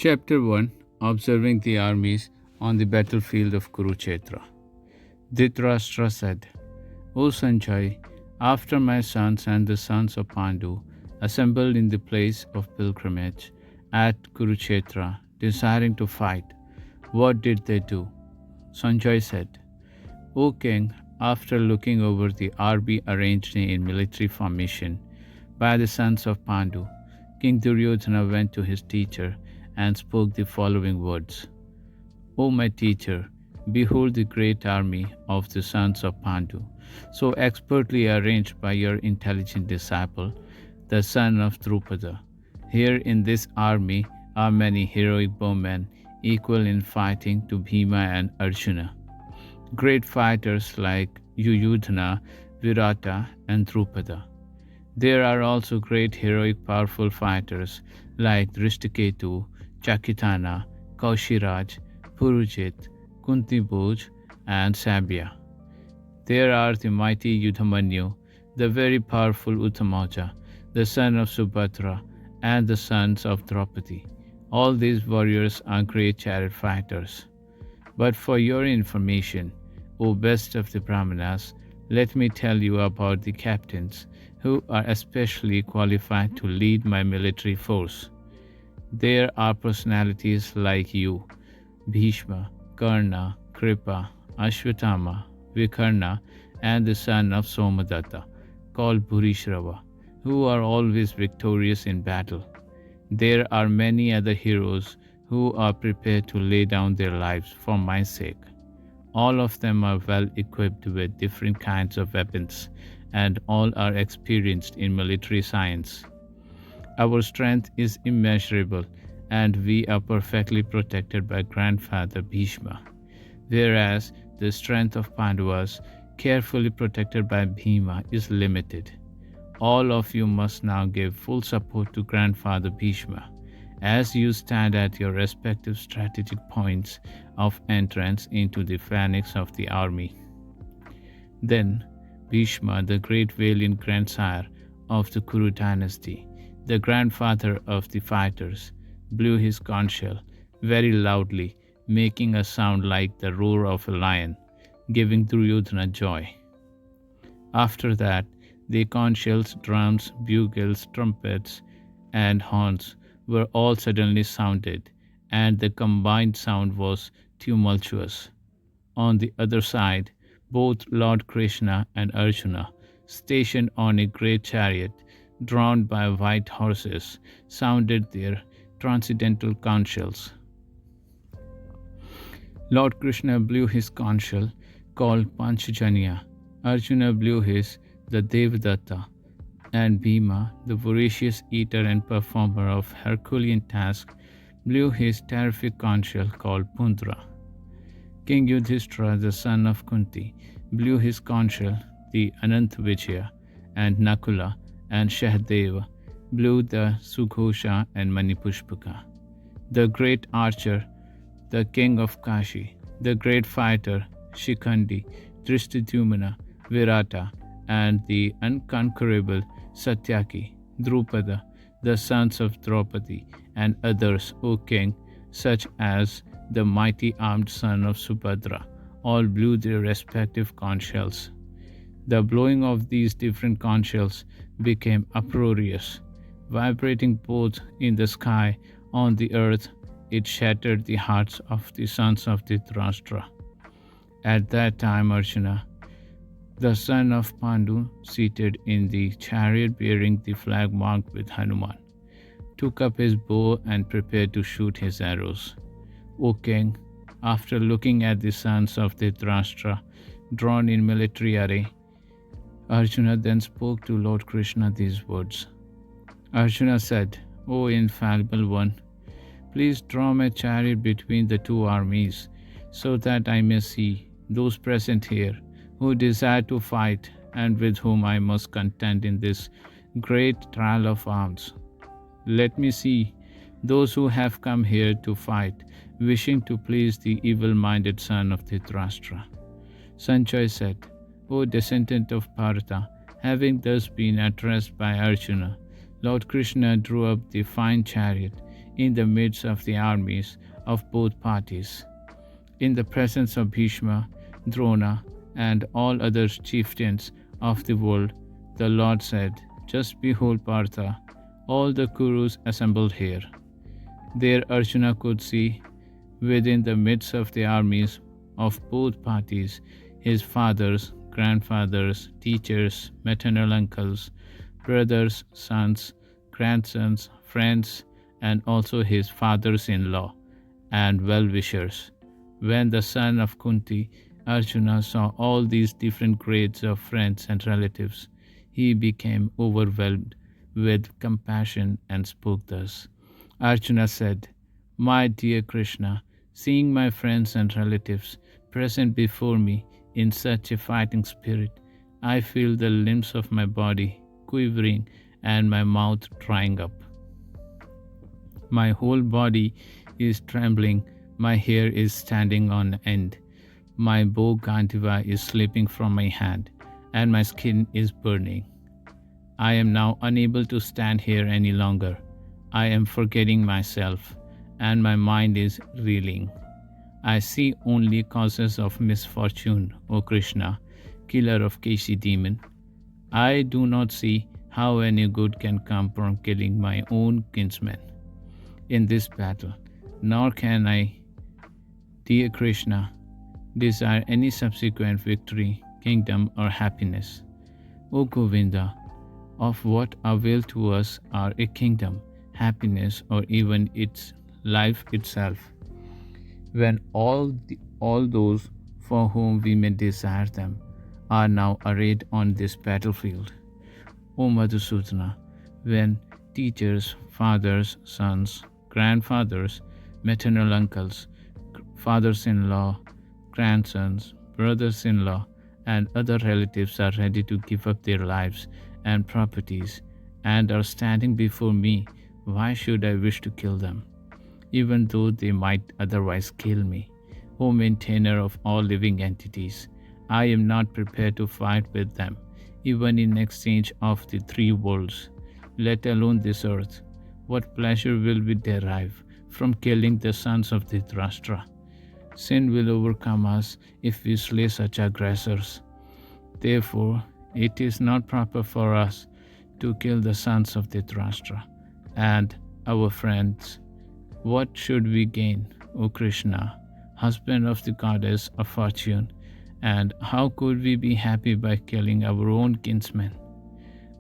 Chapter 1, Observing the Armies on the Battlefield of Kurukṣetra. Dhritarashtra said, O Sanjay, after my sons and the sons of Pandu assembled in the place of pilgrimage at Kurukṣetra, desiring to fight, what did they do? Sanjay said, O king, after looking over the army arranged in military formation by the sons of Pandu, King Duryodhana went to his teacher and spoke the following words. O my teacher, behold the great army of the sons of Pandu, so expertly arranged by your intelligent disciple, the son of Drupada. Here in this army are many heroic bowmen, equal in fighting to Bhima and Arjuna. Great fighters like Yuyudhana, Virata, and Drupada. There are also great heroic powerful fighters like Drishtaketu, Chakitana, Kaushiraj, Purujit, Kuntiboj, and Sabya. There are the mighty Yudhamanyu, the very powerful Uttamaja, the son of Subhadra, and the sons of Draupadi. All these warriors are great chariot fighters. But for your information, O best of the Brahmanas, let me tell you about the captains who are especially qualified to lead my military force. There are personalities like you, Bhishma, Karna, Kripa, Ashwatthama, Vikarna, and the son of Somadatta, called Bhurishrava, who are always victorious in battle. There are many other heroes who are prepared to lay down their lives for my sake. All of them are well equipped with different kinds of weapons, and all are experienced in military science. Our strength is immeasurable, and we are perfectly protected by grandfather Bhishma, whereas the strength of Pandavas, carefully protected by Bhima, is limited. All of you must now give full support to grandfather Bhishma as you stand at your respective strategic points of entrance into the phalanx of the army. Then Bhishma, the great valiant grandsire of the Kuru dynasty, the grandfather of the fighters, blew his conch shell very loudly, making a sound like the roar of a lion, giving Duryodhana joy. After that, the conch shells, drums, bugles, trumpets, and horns were all suddenly sounded, and the combined sound was tumultuous. On the other side, both Lord Krishna and Arjuna, stationed on a great chariot drawn by white horses, sounded their transcendental conch shells. Lord Krishna blew his conch shell, called Panchajanya. Arjuna blew his, the Devadatta, and Bhima, the voracious eater and performer of Herculean tasks, blew his terrific conch shell called Pundra. King Yudhishthira, the son of Kunti, blew his conch shell, the Anantavijaya, and Nakula and Shahadeva blew the Sughosha and Manipushpaka. The great archer, the king of Kashi, the great fighter, Shikhandi, Drishtadyumna, Virata, and the unconquerable Satyaki, Drupada, the sons of Draupadi, and others, O king, such as the mighty armed son of Subhadra, all blew their respective conch shells. The blowing of these different conch shells became uproarious, vibrating both in the sky on the earth. It shattered the hearts of the sons of Dhritarashtra. At that time, Arjuna, the son of Pandu, seated in the chariot bearing the flag marked with Hanuman, took up his bow and prepared to shoot his arrows. O king, after looking at the sons of Dhritarashtra drawn in military array, Arjuna then spoke to Lord Krishna these words. Arjuna said, O infallible one, please draw my chariot between the two armies, so that I may see those present here who desire to fight and with whom I must contend in this great trial of arms. Let me see those who have come here to fight, wishing to please the evil-minded son of Dhritarashtra. Sanjay said, O descendant of Bharata, having thus been addressed by Arjuna, Lord Krishna drew up the fine chariot in the midst of the armies of both parties. In the presence of Bhishma, Drona, and all other chieftains of the world, the Lord said, "Just behold, Partha, all the Kurus assembled here." There Arjuna could see, within the midst of the armies of both parties, his fathers, grandfathers, teachers, maternal uncles, brothers, sons, grandsons, friends, and also his fathers-in-law and well-wishers. When the son of Kunti, Arjuna, saw all these different grades of friends and relatives, he became overwhelmed with compassion and spoke thus. Arjuna said, "My dear Krishna, seeing my friends and relatives present before me in such a fighting spirit, I feel the limbs of my body quivering and my mouth drying up. My whole body is trembling, my hair is standing on end, my bow Gandiva is slipping from my hand, and my skin is burning. I am now unable to stand here any longer. I am forgetting myself, and my mind is reeling. I see only causes of misfortune, O Krishna, killer of Keshi demon. I do not see how any good can come from killing my own kinsmen in this battle, nor can I, dear Krishna, desire any subsequent victory, kingdom, or happiness. O Govinda, of what avail to us are a kingdom, happiness, or even its life itself, when all those for whom we may desire them are now arrayed on this battlefield? O Madhusudana, when teachers, fathers, sons, grandfathers, maternal uncles, fathers-in-law, grandsons, brothers-in-law, and other relatives are ready to give up their lives and properties and are standing before me, why should I wish to kill them, even though they might otherwise kill me? O maintainer of all living entities, I am not prepared to fight with them, even in exchange of the three worlds, let alone this earth. What pleasure will we derive from killing the sons of Dhritarashtra? Sin will overcome us if we slay such aggressors. Therefore, it is not proper for us to kill the sons of Dhritarashtra and our friends. What should we gain, O Krishna, husband of the goddess of fortune, and how could we be happy by killing our own kinsmen?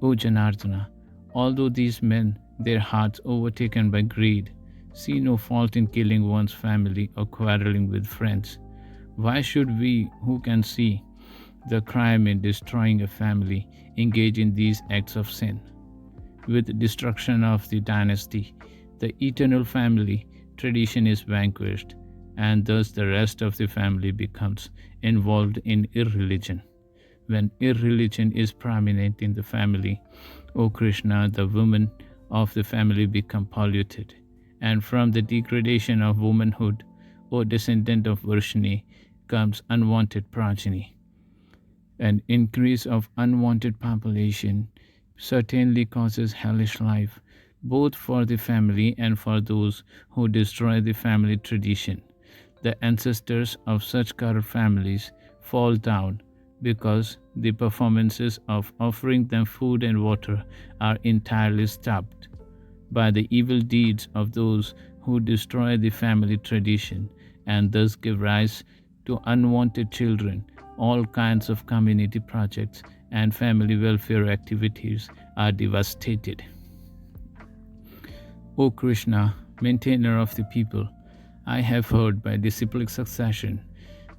O Janardana, although these men, their hearts overtaken by greed, see no fault in killing one's family or quarreling with friends, why should we, who can see the crime in destroying a family, engage in these acts of sin? With destruction of the dynasty, the eternal family tradition is vanquished, and thus the rest of the family becomes involved in irreligion. When irreligion is prominent in the family, O Krishna, the women of the family become polluted, and from the degradation of womanhood, O descendant of Varshini, comes unwanted progeny. An increase of unwanted population certainly causes hellish life, both for the family and for those who destroy the family tradition. The ancestors of such corrupt families fall down because the performances of offering them food and water are entirely stopped. By the evil deeds of those who destroy the family tradition and thus give rise to unwanted children, all kinds of community projects and family welfare activities are devastated. O Krishna, maintainer of the people, I have heard by disciplic succession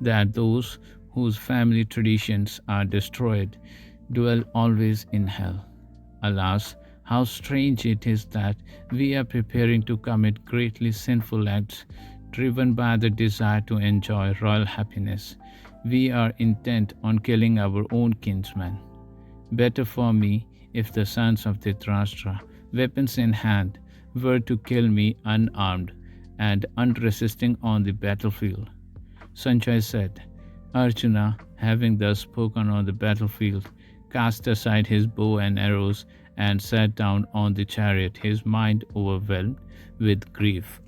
that those whose family traditions are destroyed dwell always in hell. Alas, how strange it is that we are preparing to commit greatly sinful acts driven by the desire to enjoy royal happiness. We are intent on killing our own kinsmen. Better for me if the sons of Dhritarashtra, weapons in hand, were to kill me unarmed and unresisting on the battlefield. Sanjay said, Arjuna, having thus spoken on the battlefield, cast aside his bow and arrows and sat down on the chariot, his mind overwhelmed with grief.